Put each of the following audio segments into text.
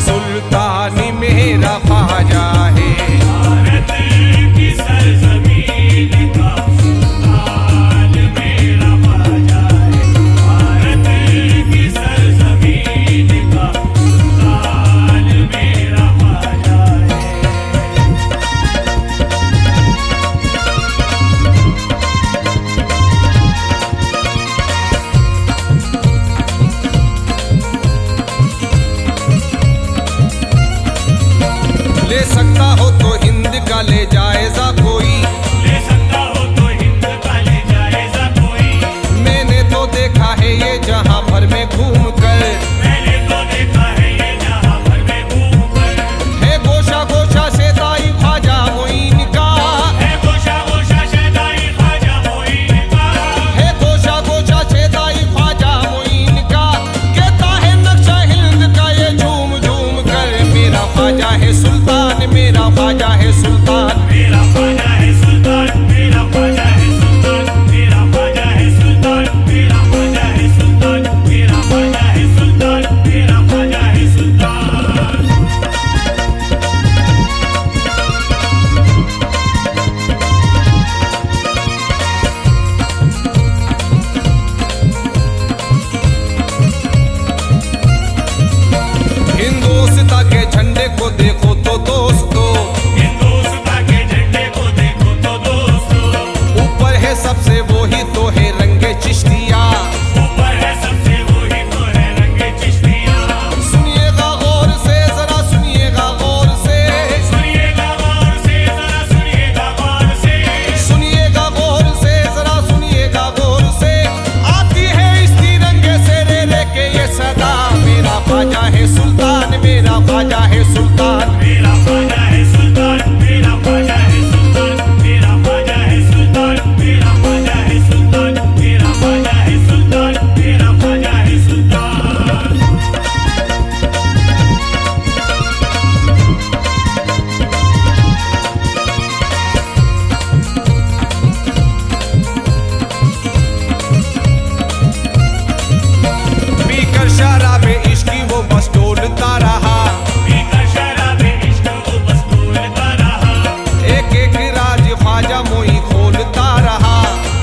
सुल्तान मेरा ख्वाजा है। भारत की सरजमीन का सुल्तान मेरा ख्वाजा है। भारत की सरजमीन का सुल्तान मेरा ख्वाजा है। ले सकता हो तो हिंद का ले जायजा कोई, ले सकता हो तो हिंद का ले जायजा कोई। मैंने तो देखा है ये जहां भर में घूम कर, मैंने तो देखा है ये जहां भर में घूम कर। है गोशा गोशा से दाई ख्वाजा मोइन का, है गोशा गोशा शहदाई ख्वाजा मोइन का। है गोशा गोशा से दाई ख्वाजा मोइन का। कहता है नक्शा हिंद का ये झूम झूम कर, मेरा ख्वाजा है सुल्तान, मेरा ख्वाजा है सुल्तान। मेरा ख्वाजा है सुल्तान, मेरा ख्वाजा है सुल्तान, मेरा ख्वाजा है सुल्तान, मेरा ख्वाजा है सुल्तान, मेरा ख्वाजा है सुल्तान, मेरा ख्वाजा है सुल्तान। हिंदोस्तां के झंडे को देखो तो दोस्तों, हिंदुस्तान के झंडे को देखो तो दोस्तों। ऊपर है सबसे वो ही तो है रंगे चिश्तिया। ऊपर है सबसे वही तो है रंगे चिश्तिया। सुनिएगा गौर से, जरा सुनिएगा गौर से, सुनिएगा गौर से, जरा सुनिएगा गौर से। सुनिएगा गौर से, जरा सुनिएगा गौर से। आती है इस तिरंगे से रे रे के ये सदा, मेरा ख्वाजा है सुल्तान, मेरा ख्वाजा है सुल्तान। मेरा ख्वाजा है सुल्तान, मेरा ख्वाजा है सुल्तान, मेरा ख्वाजा है सुल्तान, मेरा ख्वाजा है सुल्तान, मेरा ख्वाजा है सुल्तान, मेरा ख्वाजा है सुल्तान। पीकर शराबे इश्की वो बस डोलता रहा, पीकर शराबे इश्क को बस बोलता रहा। एक एक राज ख्वाजा मोई खोलता रहा।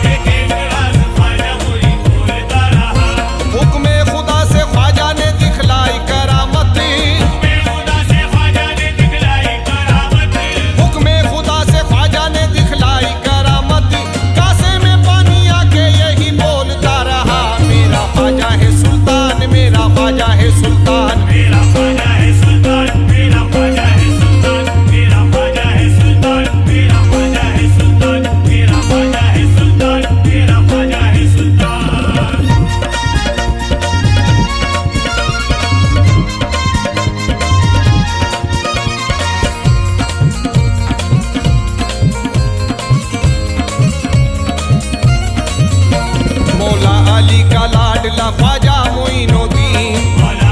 एक एक राज ख्वाजा मोई बोलता रहा। हुक्मे खुदा से ख्वाजा ने दिखलाई करामत, हुक्मे खुदा से ख्वाजा ने दिखलाई करामत। हुक्मे खुदा से ख्वाजा ने दिखलाई करामत। कासे में पानी आके यही बोलता रहा, मेरा ख्वाजा है सुल्तान, मेरा ख्वाजा है सुल्तान। मेरा ख्वाजा है सुल्तान, मेरा ख्वाजा है सुल्तान, मेरा ख्वाजा है सुल्तान, मेरा ख्वाजा है सुल्तान, मेरा ख्वाजा है सुल्तान, मेरा ख्वाजा है सुल्तान। मौला अली का लाडला ख्वाजा मोइनुद्दीन, मौला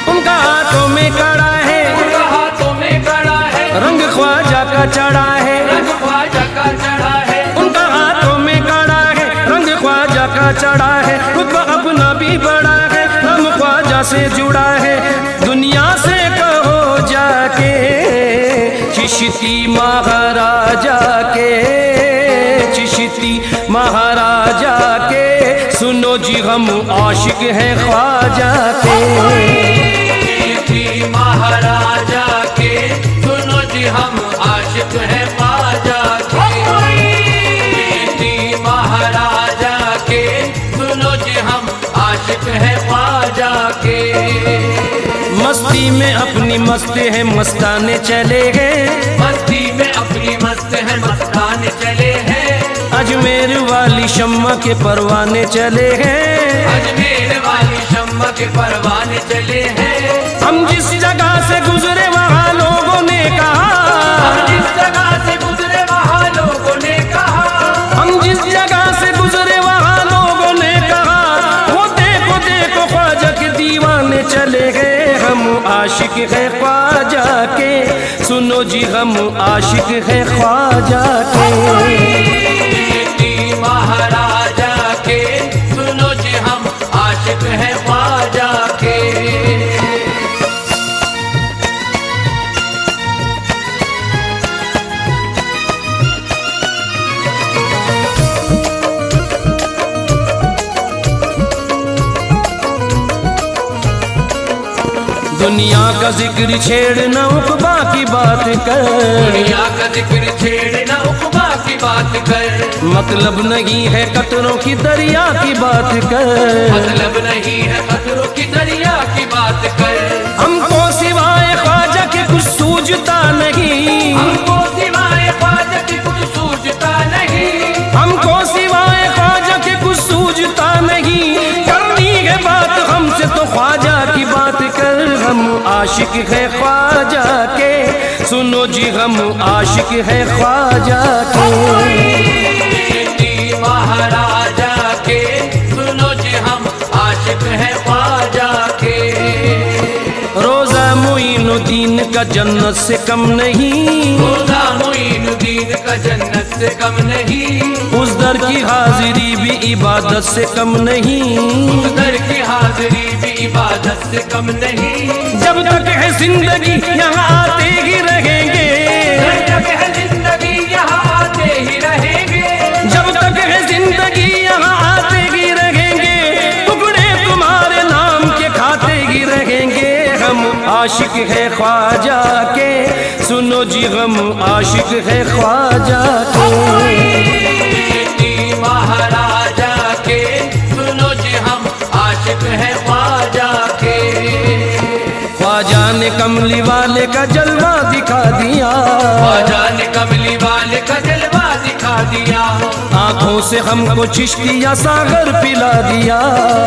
उनका हाथों में कड़ा है, उनका हाथों में कड़ा है, रंग ख्वाजा का चढ़ा है। रंग ख्वाजा का चढ़ा है, उनका हाथों में कड़ा है, रंग ख्वाजा का चढ़ा है। रुतबा अपना भी बड़ा है, हम ख्वाजा से जुड़ा है। दुनिया से कहो जाके चिश्ती महाराजा के, चिश्ती महाराजा के, सुनो जी हम आशिक हैं ख्वाजा के। चिश्ती महाराजा के, सुनो जी हम आशिक हैं ख्वाजा के। चिश्ती महाराजा के, सुनो जी हम आशिक हैं ख्वाजा के। मस्ती में अपनी मस्त है मस्ताने चले हैं, मस्ती में अपनी मस्त है मस्ताने चले हैं। अजमेर वाली शम्मा के परवाने चले हैं। अजमेर वाली शम्मा के परवाने चले हैं। हम जिस जगह से गुजरे वहाँ लोगों ने कहा, हम जिस जगह से गुजरे वहाँ लोगों ने कहा, हम जिस जगह से गुजरे वहाँ लोगों ने कहा, वो देखो देखो ख्वाजा के दीवाने चले गए। हम आशिक है ख्वाजा के, सुनो जी हम आशिक है ख्वाजा के। चिश्ती महाराजा के, सुनो जी हम आशिक हैं ख्वाजा के। दुनिया का जिक्र छेड़ना उक़बा की बात कर, दुनिया का जिक्र छेड़ना उक़बा की बात कर। मतलब नहीं है कतरों की दरिया की बात कर। मतलब नहीं है कतरों की दरिया की बात कर। हमको सिवाय ख्वाजा के कुछ सूझता नहीं, हमको सिवाय ख्वाजा के कुछ सूझता नहीं। हमको सिवाय ख्वाजा के कुछ सूझता नहीं। करनी है बात हमसे तो ख्वाजा की बात कर। हम आशिक है ख्वाजा के, सुनो जी हम आशिक है ख्वाजा के। चिश्ती महाराजा के, सुनो जी हम आशिक हैं ख्वाजा के। रोजा मोइनुद्दीन का जन्नत से कम नहीं, रोजा मोइनुद्दीन का जन्नत से कम नहीं। उस दर की हाजिरी भी इबादत से कम नहीं। उस दर की हाजिरी भी इबादत से कम नहीं। जब तक है जिंदगी यहाँ आते ही रहेंगे, जब तक है जिंदगी यहाँ आते ही रहेंगे। जब तक है जिंदगी यहाँ आते ही रहेंगे। टुकड़े तुम्हारे नाम के खाते ही रहेंगे। हम आशिक है ख्वाजा के, सुनो जी हम आशिक है ख्वाजा के। चिश्ती महाराजा के, सुनो जी हम आशिक हैं ख्वाजा के। ख्वाजा ने कमली वाले का जलवा दिखा दिया, ख्वाजा ने कमली वाले का जलवा दिखा दिया। आंखों से हमको चिश्तिया सागर पिला दिया।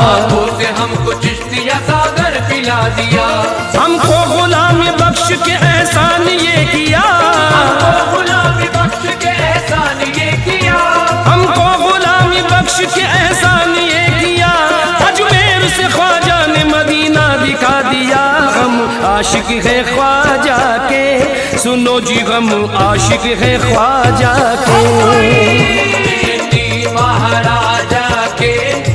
आंखों से हमको चिश्तिया सागर पिला दिया। हमको गुलामी बख्श के एहसान ये किया, हमको गुलामी बख्श के एहसान ये किया। हमको गुलामी बख्श के एहसान ये किया। अजमेर से ख्वाजा ने मदीना दिखा दिया। हम आशिक है ख्वाजा के, सुनो जी हम आशिक है ख्वाजा के। चिश्ती महाराजा के,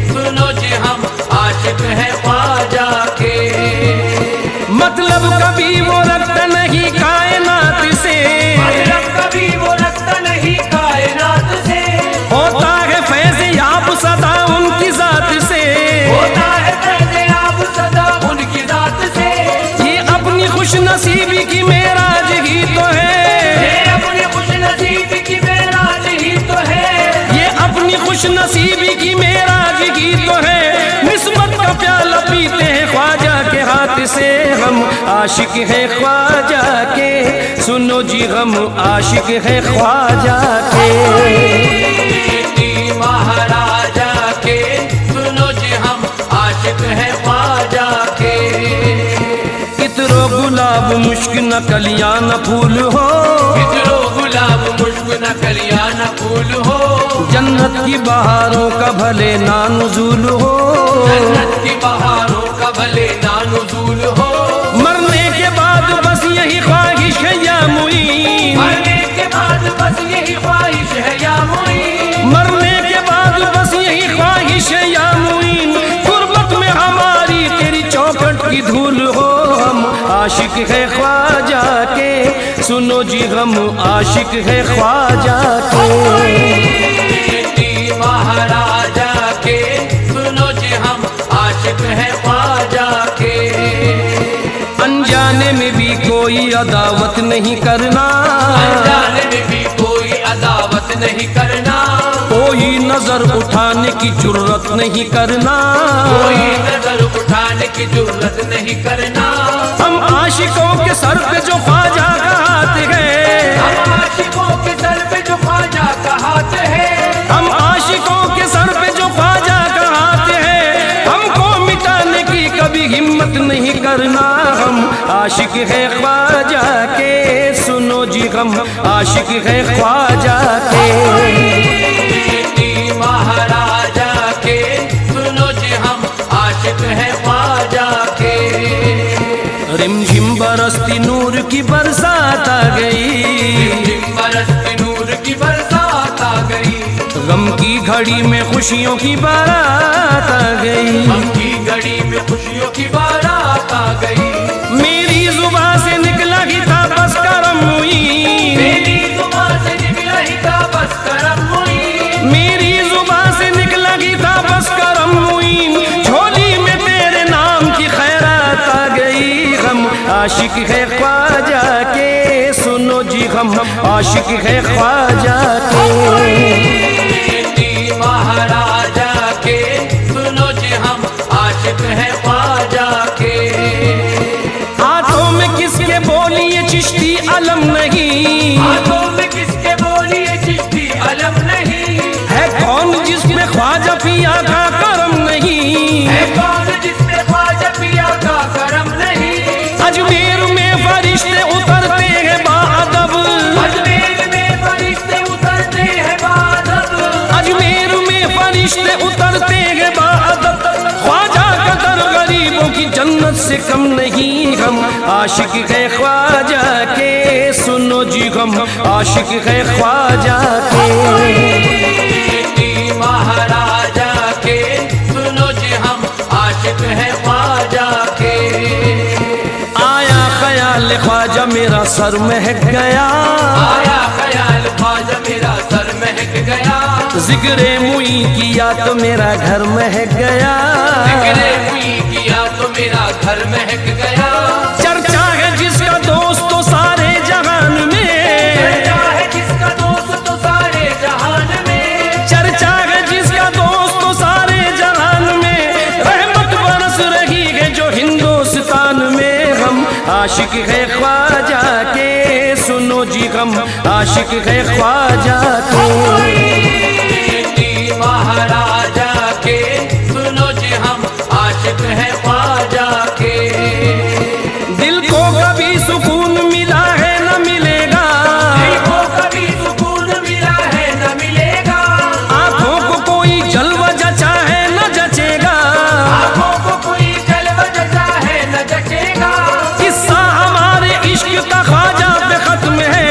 सुनो जी हम आशिक हैं ख्वाजा के। मतलब कभी वो रखता नहीं कायनात से, मतलब कभी वो रखता नहीं कायनात से। होता है फैज़ याब सदा उनकी जात से। होता है फैज़ याब सदा उनकी जात से। ये अपनी खुश नसीबी की मेराज ही तो है। ये अपनी खुश नसीबी की मेराज ही तो है। ये अपनी खुश नसीबी की मेराज ही तो है। निस्बत का प्याला पीते हैं ख्वाजा के हाथ से। हम आशिक है ख्वाजा के, सुनो जी हम आशिक है ख्वाजा के। चिश्ती महाराजा के, सुनो जी हम आशिक हैं ख्वाजा के। गुलाब मुश्क न कलियां न फूल हो, हिजरो गुलाब मुश्क न कलियां न फूल हो, जन्नत की बहारों का भले ना नुज़ूल हो, जन्नत की बहारों का भले ना नुज़ूल हो। मरने के बाद बस यही ख्वाहिश है या मुईन, मरने के बाद बस यही ख्वाहिश है या मुईन, मरने के बाद बस यही ख्वाहिश है या मुईन, गुर्बत में हमारी तेरी चौखट की धूल हो। हम आशिक है ख्वाजा के, सुनो जी हम आशिक है ख्वाजा के। चिश्ती महाराजा के, सुनो जी हम आशिक है ख्वाजा के। अनजाने में भी कोई अदावत नहीं करना, अनजाने में भी कोई अदावत नहीं करना, कोई नजर उठाने की जुर्रत नहीं करना, कोई नजर उठाने की जरूरत नहीं करना। हम आशिकों के सर पे जो ख्वाजा का हाथ है, हम आशिकों के सर पे जो ख्वाजा का हाथ है, हम आशिकों के सर पे जो ख्वाजा का हाथ है, हमको मिटाने की कभी हिम्मत नहीं करना। हम आशिक है ख्वाजा के, सुनो जी हम आशिक है ख्वाजा के। चिश्ती महाराजा के, सुनो जी हम आशिक है ख्वाजा के। रिमझिम बरसती नूर की बरसात आ गई, बरसती नूर की बरसात आ गई, गम की घड़ी में खुशियों की बारात आ गई, गम की घड़ी में खुशियों की बारात आ गई। मेरी जुबान से निकला ही था बस करम मुईन, मेरी जुबान से निकला ही था बस करम मुईन, मेरी जुबान से निकला ही था बस करम मुईन, झोली में तेरे नाम की खैरात आ गई। हम आशिक है ख्वाजा के, सुनो जी हम आशिक है ख्वाजा के। चिश्ती महाराजा के, सुनो जी हम आशिक है ख्वाजा के। हाथों में किसके बोलिए चिश्ती अलम नहीं, हाथों में किसके बोलिए चिश्ती अलम नहीं, है कौन जिसमें ख्वाजा पिया का करम नहीं, है कौन जिसमें ख्वाजा पिया का करम नहीं। अजमेर में फरिश्ते उतरते हैं बाअदब, अजमेर में फरिश्ते उतरते हैं बाअदब, अजमेर में फरिश्ते उतरते हैं बाअदब, ख्वाजा का दर गरीबों की जन्नत से कम नहीं। हम आशिक है ख्वाजा के, सुनो जी हम आशिक है ख्वाजा के। चिश्ती महाराजा के, सुनो जी हम आशिक है ख्वाजा के। आया ख्याल ख्वाजा मेरा सर महक गया, आया ख्याल ख्वाजा मेरा सर महक गया, जिक्रे मुई किया तो मेरा घर महक गया, जिक्रे हुई किया तो मेरा घर महक गया। चर्चा है जिसका दोस्त तो सारे जहान में, चर्चा है जिसका दोस्त तो सारे जहान में, चर्चा है जिसका दोस्त तो सारे जहान में, रहमत बरस रही है जो हिंदुस्तान में। हम आशिक है ख्वाजा के, सुनो जी हम आशिक है ख्वाजा के। चिश्ती महाराजा के, सुनो जी हम आशिक है ख्वाजा के। दिल को कभी सुकून मिला है न मिलेगा, दिल को कभी सुकून मिला है न मिलेगा, आंखों को कोई जलवा जचा है न जचेगा, आंखों को कोई जलवा जचा है न जचेगा। किस्सा हमारे इश्क का ख्वाजा पे खत्म है,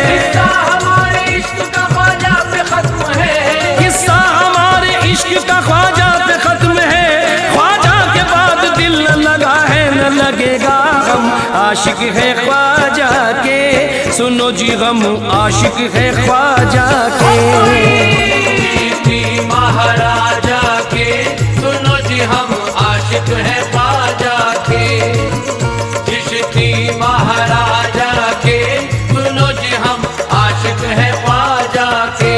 किस्सा हमारे इश्क का ख्वाजा पे खत्म है, किस्सा हमारे इश्क का ख्वाजा पे खत्म है, ख्वाजा के बाद दिल न लगा है न लगेगा। हम आशिक है ख्वाजा के, सुनो जी हम आशिक है ख्वाजा के। चिश्ती महाराजा के, सुनो जी हम आशिक है ख्वाजा के। चिश्ती महाराजा के, सुनो जी हम आशिक है ख्वाजा के।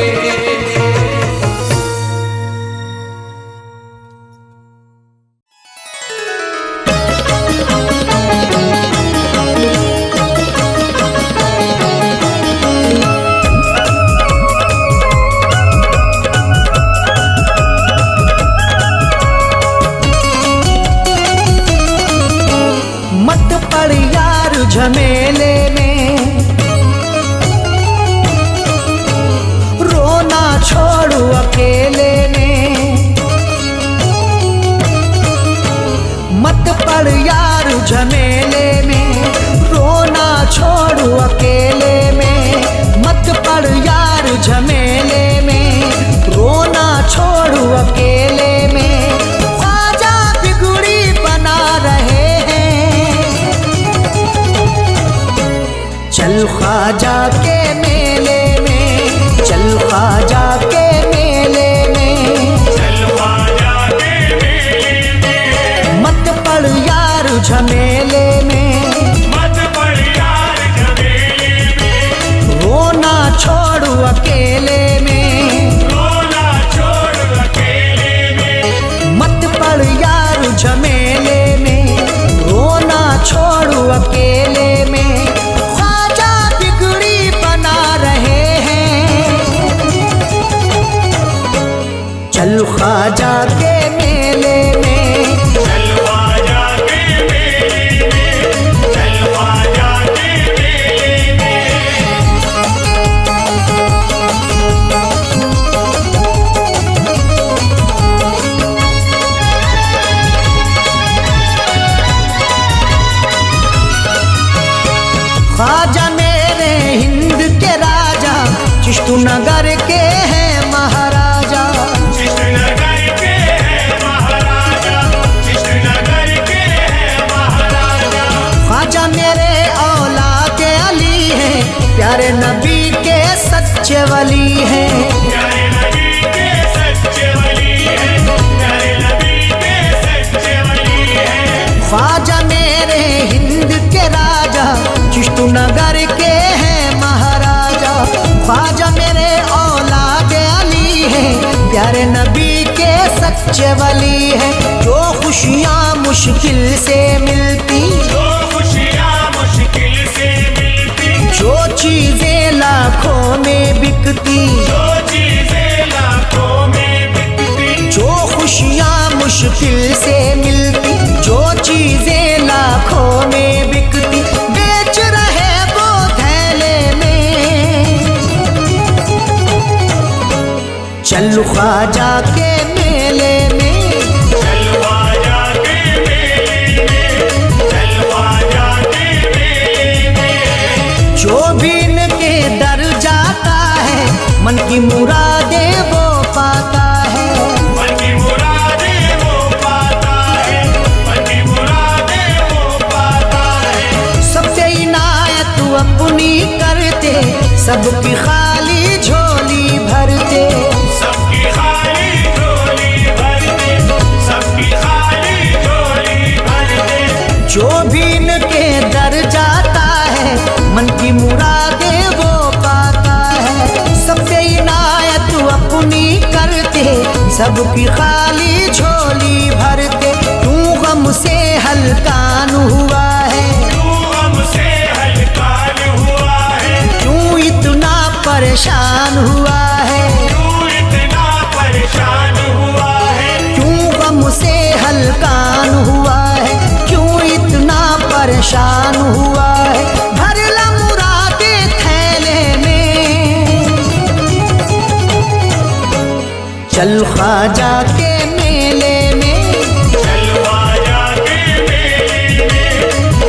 यार झमेले में, रोना छोड़ू अकेले में। मत पड़ यार झमेले में, रोना छोड़ू अकेले में। मत पड़ यार झमेले में, रोना छोड़ू अकेले में। ख्वाजा बिगड़ी बना रहे हैं, चल ख्वाजा के मेले में, चल ख्वाजा के मेले में। चल ख्वाजा के मेले में, मत पड़ यार झमेले में, मत पड़ यार झमेले में। रोना छोड़ू अकेले में, रोना छोड़ अकेले में। मत पड़ यार झमेले में, रोना छोड़ू अकेले में। ख्वाजा बिगड़ी बना रहे हैं, चल ख्वाजा के मेले में। चल ख्वाजा के मेले में, चल ख्वाजा के मेले में। ख्वाजा मेरे हिंद के राजा, चिश्तू नगर के हैं महाराजा। कृष्णनगर के हैं महाराजा, कृष्णनगर के हैं महाराजा। ख्वाजा मेरे औलाद अली हैं, प्यारे नबी के सच्चे वली हैं। प्यारे नबी के सच्चे वली हैं, प्यारे नबी के सच्चे वली हैं। ख्वाजा मेरे हिंद के राजा, चिश्तू नगर के हैं महाराजा। ख्वाजा मेरे औलाद अली हैं, प्यारे नबी के सच्चे वली हैं। जो खुशियाँ मुश्किल से मिलती, जो खुशियाँ मुश्किल से मिलती, जो चीजें लाखों में बिकती, जो चीजें लाखों में बिकती। जो खुशियाँ मुश्किल से मिलती, जो चीजें लाखों में बिकती, बेच रहे वो थैले में। चल ख्वाजा के मेले में, चल ख्वाजा के मेले में, चल ख्वाजा के मेले में। जो भी इनके दर जाता है, मन की मुरादें वो पाता है। मन की मुरादें वो पाता है, मन की मुरादें वो पाता है। सबसे इनायत अपनी करते, सबकी खाली झोली भरते। सबकी खाली झोली भर दे, सबकी खाली झोली भर दे। जो भी इनके दर जाता है, मन की मुरादें वो पाता है। सबसे इनायत अपनी करते, सबकी खाली झोली भरते। तू गम से हलकान हुआ है, तू हमसे हलकान हुआ है, क्यों इतना परेशान हुआ है। तू इतना परेशान हुआ है। क्यों गम से हलकान हुआ है, क्यों इतना परेशान हुआ है। भर ला मुरादे थैले में, चल ख्वाजा के मेले में। चल ख्वाजा के मेले में,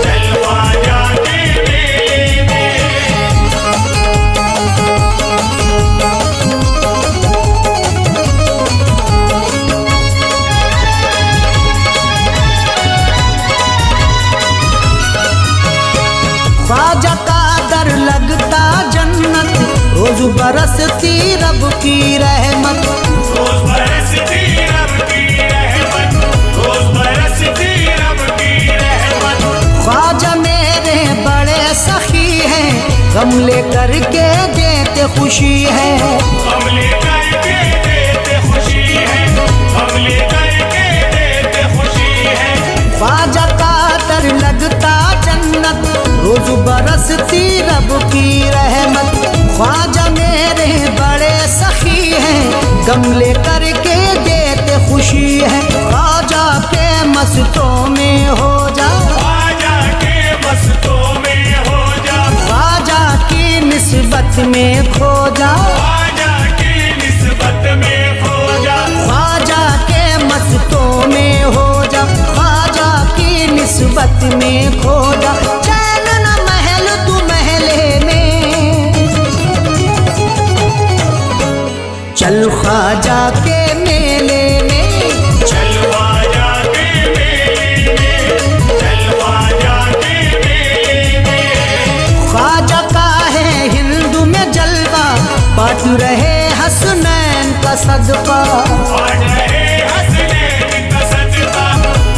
चल ख्वाजा के मेले में। ख्वाजा का दर लगता जन्नत, रोज बरसती रब की रहमत। रोज बरसती रब की रहमत, रोज बरसती रब की रहमत। ख्वाजा मेरे बड़े सखी हैं, गम लेकर के देते खुशी है। हम लेकर के देते खुशी है, हम लेकर के देते खुशी है। ख्वाजा का दर लगता जन्नत, रोज बरसती रब की रहमत। ख्वाजा मेरे बड़े सखी हैं, गम लेकर के देते खुशी है। ख्वाजा के मस्तों में हो जा, ख्वाजा के मस्त में खो जा, ख्वाजा की निस्बत में खो जा, ख्वाजा के मस्तों में हो जा, ख्वाजा की निस्बत में खो जा। चैन न महल तू महले में, चल ख्वाजा के मेले में, चल ख्वाजा के मेले में, चल ख्वाजा के मेले में। ख्वाजा का है हिंदू में जलवा, बांट रहे हसनैन का सदका, बांट रहे हसनैन का सदका,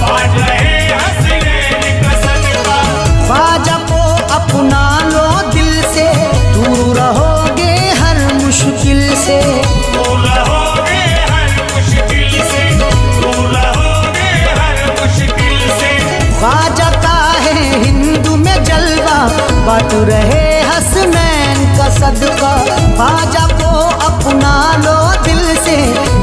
बांट रहे हसनैन का सदका। ख्वाजा को अपना लो दिल से, दूर रहोगे हर मुश्किल से, दूर रहोगे हर मुश्किल से, दूर रहोगे हर मुश्किल से। ख्वाजा का है हिंदू में जलवा, बांट रहे हसनैन का सदका। ख्वाजा को अपना लो दिल से,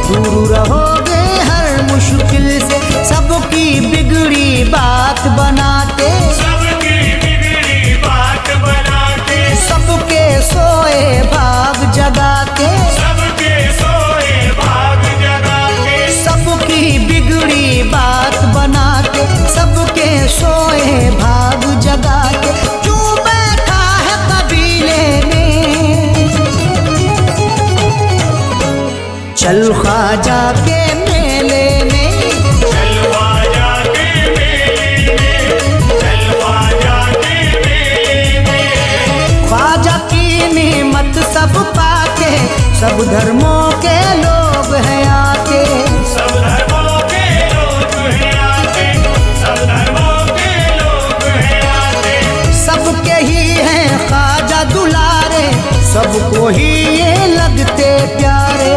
दूर रहोगे हर मुश्किल से। सबकी बिगड़ी बात बनाते, सबकी बिगड़ी बात बनाते, सबके सोए भाग जगाते, सबके सोए भाग जगाते। सबकी बिगड़ी बात बनाते, सबके सोए भाग जगाते। क्यों बैठा है कबीले में, चल ख्वाजा के मेले में, चल ख्वाजा के मेले में, चल ख्वाजा के मेले में। ख्वाजा की नेमत सब पाके, सब धर्मों के लोग हैं आके, सब धर्मों के लोग हैं आते, सब धर्मों के लोग हैं आते। सबके ही हैं ख्वाजा दुलारे, सबको ही ये लगते प्यारे,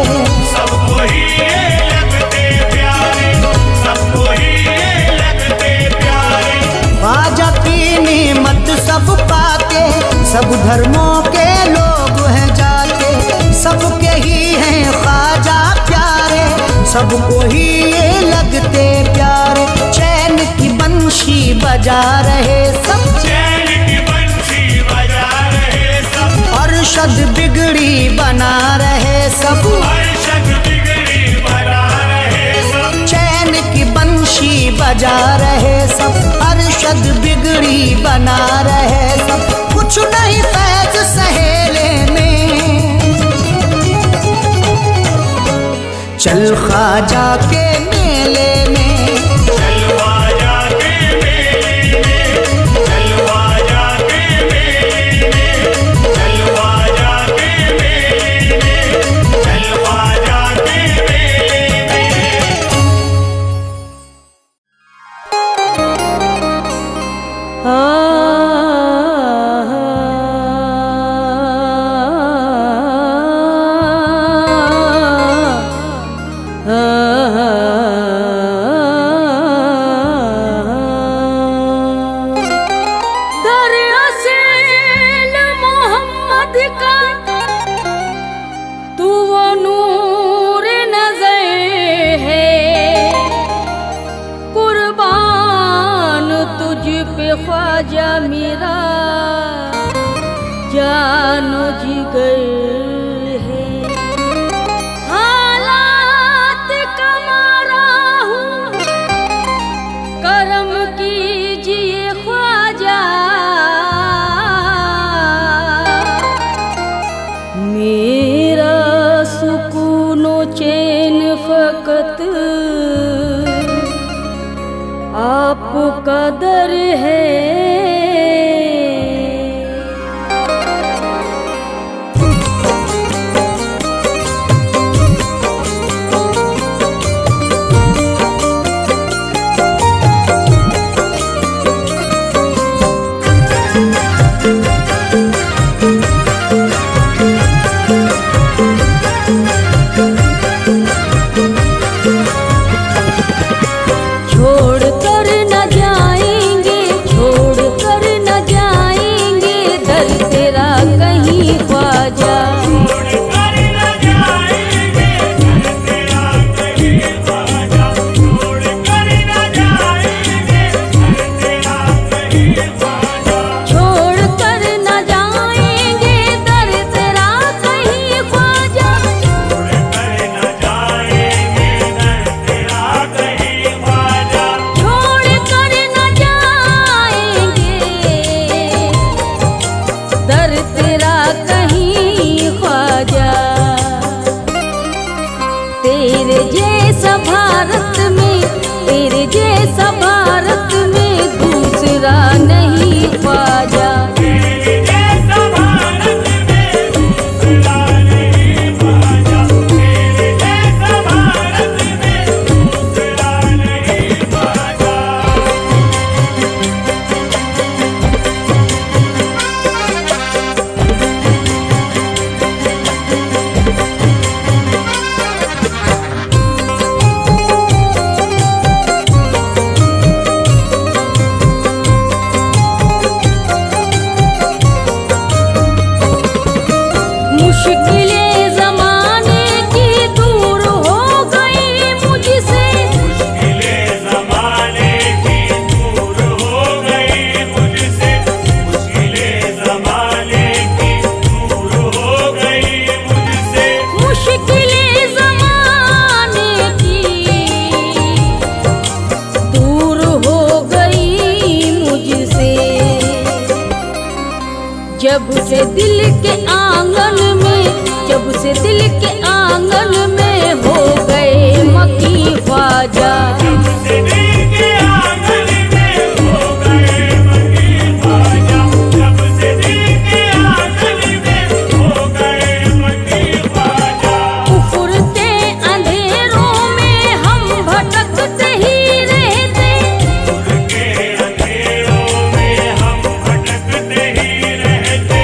सबको ही ये लगते प्यारे, सबको ही ये लगते प्यारे। ख्वाजा की नेमत सब पाके, सब धर्मों के लोग हैं जाके, सबके ही हैं ख्वाजा प्यारे, सबको ही ये लगते प्यारे। चैन की बंशी बजा रहे सब, चैन की बंशी बजा रहे सब, अरशद बिगड़ी बना रहे सब, अरशद बिगड़ी बना रहे सब। चैन की बंशी बजा रहे सब, अरशद बिगड़ी बना रहे सब। कुछ नहीं फैज सहेले में, चल ख्वाजा के मेले में, चल ख्वाजा के मेले में, चल ख्वाजा के मेले में, चल ख्वाजा के मेले में, चल ख्वाजा के मेले में। दरिया से मोहम्मद का तू वो नूर नजर है, कुर्बान तुझ पे ख्वाजा मेरा जानो जिगर है। हालात का मारा हूँ, करम कीजिए ख्वाजा, मेरा सुकूनो चैन फकत आपका दर है। जब से दिल के आंगन में, जब से दिल के आंगन में हो गए मकी ख्वाजा। जब से दिल के आंगन में हो गए मकी ख्वाजा, जब से दिल के आंगन में हो गए मकी ख्वाजा। कुफर के अंधेरों में हम भटकते ही रहते, कुफर के अंधेरों में हम भटकते ही रहते,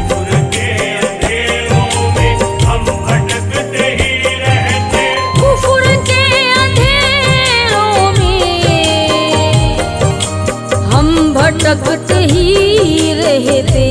कुफर के अंधेरों में हम भटकते ही रहते। कुफर के अंधेरों में हम भटकते ही रहते।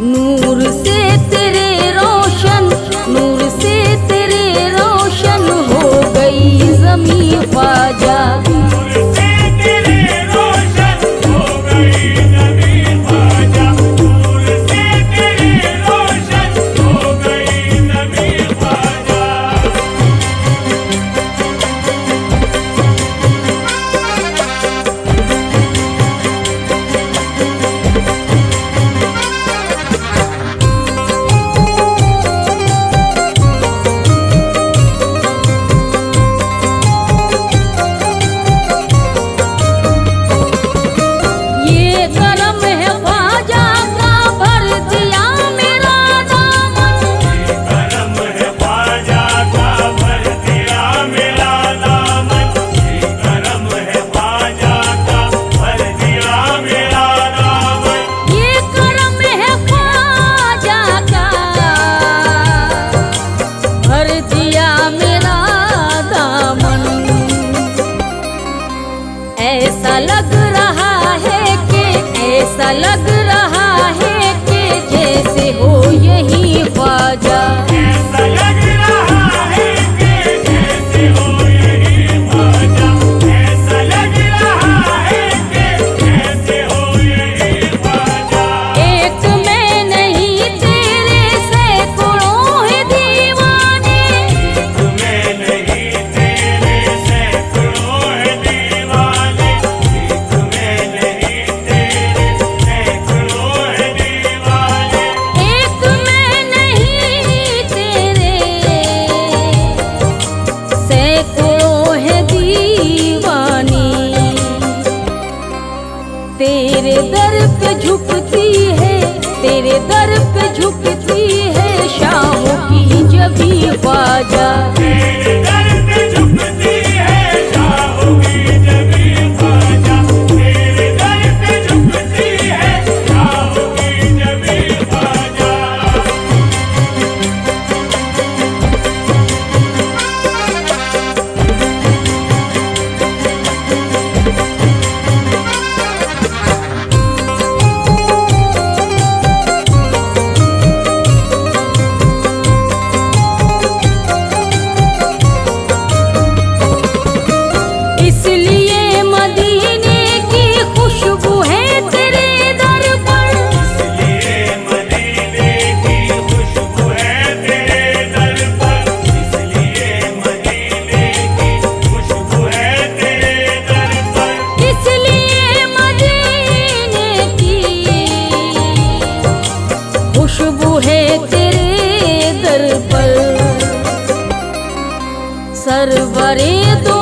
नूर से तेरे रोशन, नूर से तेरे रोशन हो गई ज़मीं ख्वाजा। नूर से तेरे रोशन हो गई ज़मीं ख्वाजा, नूर से तेरे रोशन हो गई ज़मीं ख्वाजा। ये करम है ख्वाजा का भर दिया मेरा दामन। करम है ख्वाजा का भर दिया मेरा दामन, ये करम है ख्वाजा का भर दिया मेरा दामन। ये करम है ख्वाजा का भर दिया मेरा दामन। ऐसा लग रहा है कि, ऐसा लग रहा है कि जैसे हो यही ख्वाजा। ऐसा लग रहा है कि जैसे हो यही ख्वाजा, ऐसा लग रहा है कि जैसे हो यही ख्वाजा। एक मैं नहीं तेरे सैकड़ों है दीवाने, तुम्हें नहीं तेरे सैकड़ों है दीवाने, तुम्हें नहीं तेरे सैकड़ों है दीवाने। एक मैं नहीं तेरे सैकड़ों है दीवानी। तेरे दर पे झुकती है, तेरे दर पे झुकती है शाहों की जबी ख्वाजा। तेरे दर पे झुकती है शाहों की जबीं ख्वाजा, तेरे दर पे झुकती है शाहों की जबीं ख्वाजा। इसलिए मदीने की खुशबू है तेरे दर पर, इसलिए मदीने की खुशबू है तेरे दर पर, इसलिए मदीने की खुशबू है तेरे दर पर। इसलिए मदीने की खुशबू है तेरे दर पर। सरवरे दो